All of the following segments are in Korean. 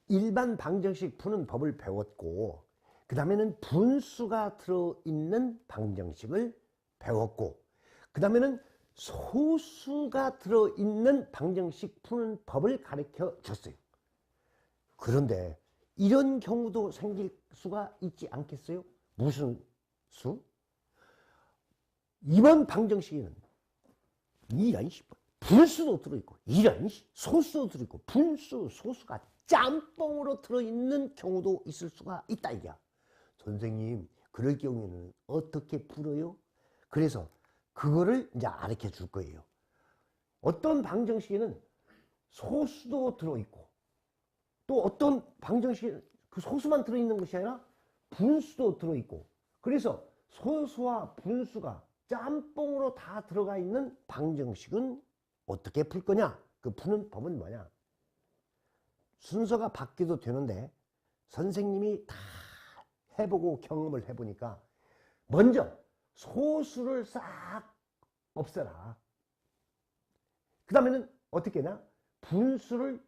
일반 방정식 푸는 법을 배웠고, 그 다음에는 분수가 들어있는 방정식을 배웠고, 그 다음에는 소수가 들어있는 방정식 푸는 법을 가르쳐 줬어요. 그런데 이런 경우도 생길 수가 있지 않겠어요? 무슨 수? 이번 방정식에는 이런 분수도 들어있고, 이런 소수도 들어있고, 분수, 소수가 짬뽕으로 들어있는 경우도 있을 수가 있다 이거야. 선생님, 그럴 경우에는 어떻게 풀어요? 그래서 그거를 이제 가르쳐 줄 거예요. 어떤 방정식에는 소수도 들어있고, 또 어떤 방정식에 그 소수만 들어있는 것이 아니라 분수도 들어있고, 그래서 소수와 분수가 짬뽕으로 다 들어가 있는 방정식은 어떻게 풀 거냐? 그 푸는 법은 뭐냐? 순서가 바뀌어도 되는데 선생님이 다 해보고 경험을 해보니까 먼저 소수를 싹 없애라. 그 다음에는 어떻게 하냐? 분수를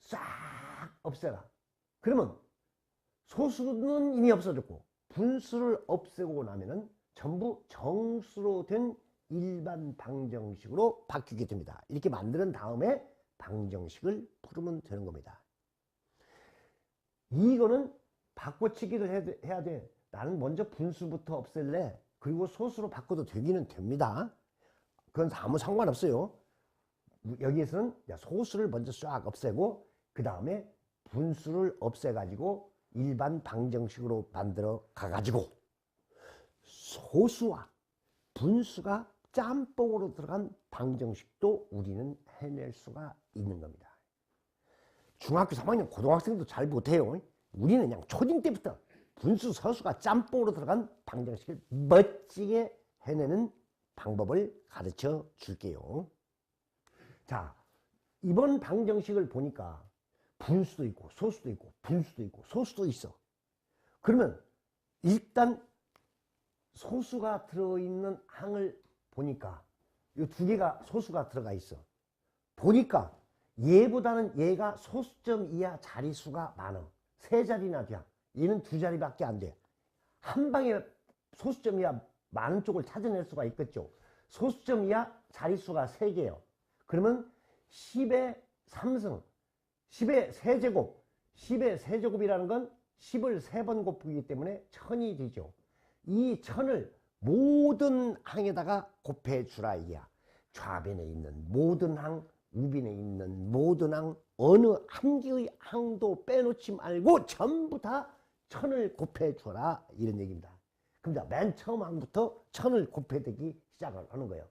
싹 없애라. 그러면 소수는 이미 없어졌고 분수를 없애고 나면은 전부 정수로 된 일반 방정식으로 바뀌게 됩니다. 이렇게 만든 다음에 방정식을 풀으면 되는 겁니다. 이거는 바꿔치기를 해야 돼. 나는 먼저 분수부터 없앨래. 그리고 소수로 바꿔도 되기는 됩니다. 그건 아무 상관없어요. 여기에서는 소수를 먼저 싹 없애고 그 다음에 분수를 없애가지고 일반 방정식으로 만들어 가가지고 소수와 분수가 짬뽕으로 들어간 방정식도 우리는 해낼 수가 있는 겁니다. 중학교 3학년 고등학생도 잘 못해요. 우리는 그냥 초딩 때부터 분수, 서수가 짬뽕으로 들어간 방정식을 멋지게 해내는 방법을 가르쳐 줄게요. 자, 이번 방정식을 보니까 분수도 있고 소수도 있고 분수도 있고 소수도 있어. 그러면 일단 소수가 들어있는 항을 보니까 이 두 개가 소수가 들어가 있어. 보니까 얘보다는 얘가 소수점 이하 자리수가 많아. 세 자리나 돼. 얘는 두 자리밖에 안 돼. 한 방에 소수점 이하 많은 쪽을 찾아낼 수가 있겠죠. 소수점 이하 자리수가 3개예요. 그러면 10의 3승, 10의 세제곱, 10의 세제곱이라는 건 10을 3번 곱하기 때문에 1000이 되죠. 이 1000을 모든 항에다가 곱해주라 이야. 좌변에 있는 모든 항, 우변에 있는 모든 항, 어느 한 개의 항도 빼놓지 말고 전부 다 1000을 곱해줘라 이런 얘기입니다. 그럼 맨 처음 항부터 1000을 곱해대기 시작을 하는 거예요.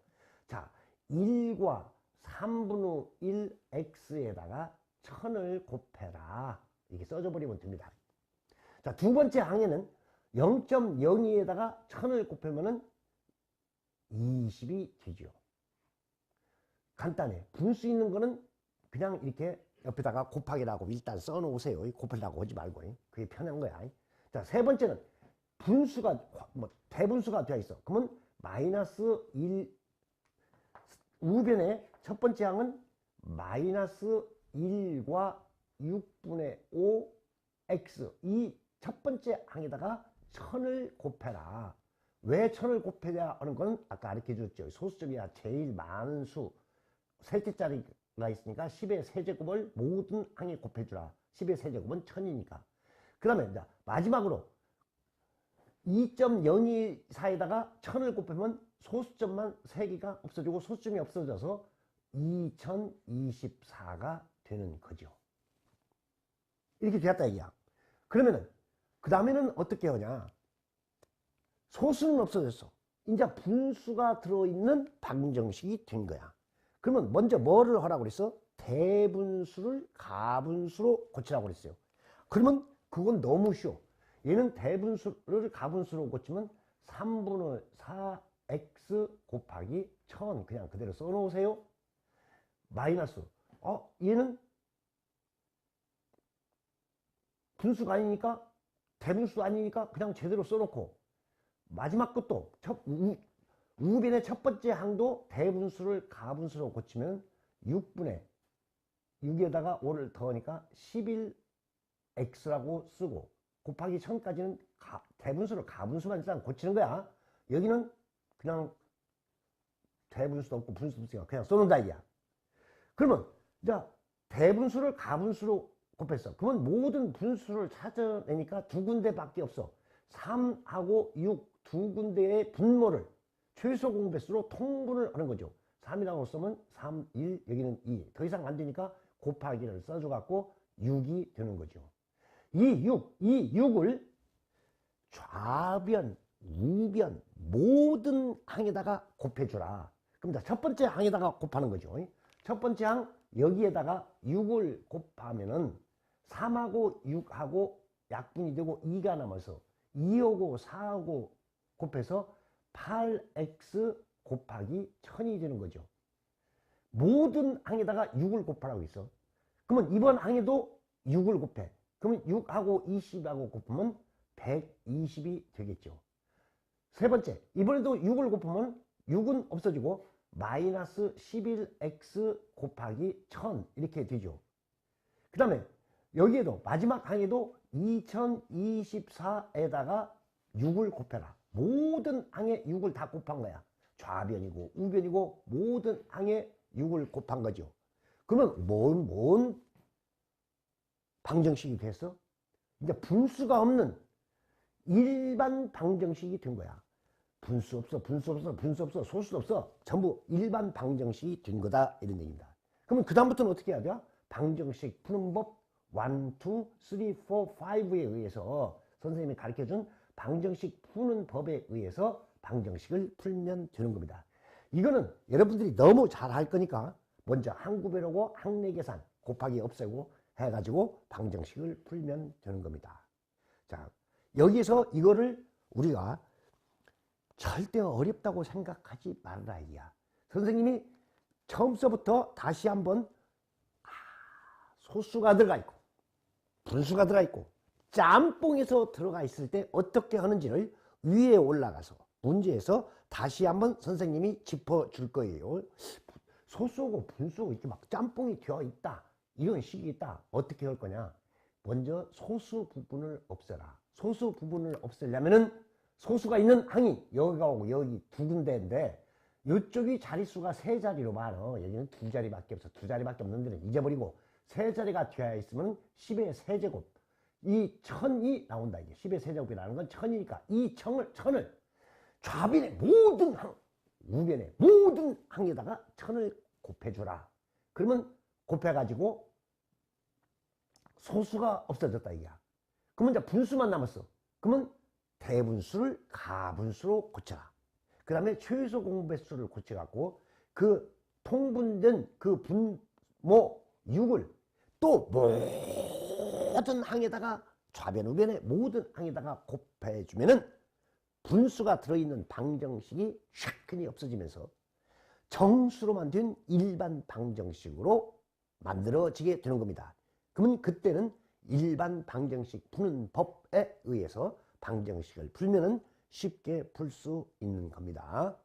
자, 1과 3분의 1 x에다가 1000을 곱해라 이렇게 써줘 버리면 됩니다. 자, 두 번째 항에는 0.02에다가 1000을 곱하면은 20이 되죠. 간단해. 분수 있는 거는 그냥 이렇게 옆에다가 곱하기라고 일단 써 놓으세요. 곱하려고 하지 말고. 그게 편한 거야. 자, 세 번째는 분수가 대분수가 되어 있어. 그러면 마이너스 1 우변에 첫 번째 항은 마이너스 1과 6분의 5 x 이 첫 번째 항에다가 1000을 곱해라. 왜 1000을 곱해야 하는 건 아까 가르쳐 줬죠. 소수점이야 제일 많은 수 셋째짜리가 있으니까 10의 세제곱을 모든 항에 곱해주라. 10의 세제곱은 1000이니까. 그 다음에 마지막으로 2.024에다가 1000을 곱하면 소수점만 3개가 없어지고 소수점이 없어져서 2024가 되는 거죠. 이렇게 되었다 이거야. 그러면은 그 다음에는 어떻게 하냐? 소수는 없어졌어. 이제 분수가 들어있는 방정식이 된 거야. 그러면 먼저 뭐를 하라고 그랬어? 대분수를 가분수로 고치라고 그랬어요. 그러면 그건 너무 쉬워. 얘는 대분수를 가분수로 고치면 3분의 4x 곱하기 1000 그냥 그대로 써놓으세요. 마이너스 얘는 분수가 아니니까 대분수 아니니까 그냥 제대로 써놓고 마지막 것도 우변의 첫 번째 항도 대분수를 가분수로 고치면 6분의 6에다가 5를 더하니까 11 x라고 쓰고 곱하기 1000까지는 대분수를 가분수만 일단 고치는 거야. 여기는 그냥 대분수도 없고 분수도 없으니까 그냥 써놓는다 이야. 그러면 자 대분수를 가분수로 곱했어. 그러면 모든 분수를 찾아내니까 두 군데밖에 없어. 3하고 6 두 군데의 분모를 최소 공배수로 통분을 하는 거죠. 3이라고 쓰면 3, 1, 여기는 2. 더 이상 안 되니까 곱하기를 써줘갖고 6이 되는 거죠. 이 6을 좌변, 우변 모든 항에다가 곱해주라. 그럼 첫 번째 항에다가 곱하는 거죠. 첫 번째 항 여기에다가 6을 곱하면은 3하고 6하고 약분이 되고 2가 남아서 2하고 4하고 곱해서 8x 곱하기 1000이 되는 거죠. 모든 항에다가 6을 곱하라고 있어. 그러면 이번 항에도 6을 곱해. 그러면 6하고 20하고 곱하면 120이 되겠죠. 세 번째, 이번에도 6을 곱하면 6은 없어지고 마이너스 11x 곱하기 1000 이렇게 되죠. 그 다음에 여기에도 마지막 항에도 2024에다가 6을 곱해라. 모든 항에 6을 다 곱한 거야. 좌변이고 우변이고 모든 항에 6을 곱한 거죠. 그러면 뭔 방정식이 됐어? 이제 분수가 없는 일반 방정식이 된 거야. 분수 없어, 소수 없어. 전부 일반 방정식이 된 거다. 이런 얘기입니다. 그러면 그 다음부터는 어떻게 해야 돼요? 방정식 푸는 법 1, 2, 3, 4, 5에 의해서 선생님이 가르쳐준 방정식 푸는 법에 의해서 방정식을 풀면 되는 겁니다. 이거는 여러분들이 너무 잘 할 거니까 먼저 항구별하고 항내계산 곱하기 없애고 해가지고 방정식을 풀면 되는 겁니다. 자, 여기서 이거를 우리가 절대 어렵다고 생각하지 말아라 이야. 선생님이 처음서부터 다시 한번 소수가 들어가 있고 분수가 들어가 있고 짬뽕에서 들어가 있을 때 어떻게 하는지를 위에 올라가서 문제에서 다시 한번 선생님이 짚어줄 거예요. 소수하고 분수하고 이렇게 막 짬뽕이 되어 있다. 이런 식이 있다. 어떻게 할 거냐? 먼저 소수 부분을 없애라. 소수 부분을 없애려면은 소수가 있는 항이 여기가 오고 여기 두 군데인데 이쪽이 자릿수가 세 자리로 많어. 여기는 두 자리밖에 없어. 두 자리밖에 없는 데는 잊어버리고 세 자리가 되어 있으면 10의 세제곱 이 1000이 나온다. 이게 10의 세제곱이라는 건 1000이니까 이 1000을 좌변의 모든 항, 우변의 모든 항에다가 1000을 곱해주라. 그러면 곱해가지고 소수가 없어졌다 이게야. 그러면 이제 분수만 남았어. 그러면 대분수를 가분수로 고쳐라. 그 다음에 최소 공배수를 고쳐갖고 그 통분된 그 분모 6을 또 모든 항에다가 좌변 우변의 모든 항에다가 곱해주면은 분수가 들어있는 방정식이 샥 없어지면서 정수로만 된 일반 방정식으로 만들어지게 되는 겁니다. 그러면 그때는 일반 방정식 푸는 법에 의해서 방정식을 풀면은 쉽게 풀 수 있는 겁니다.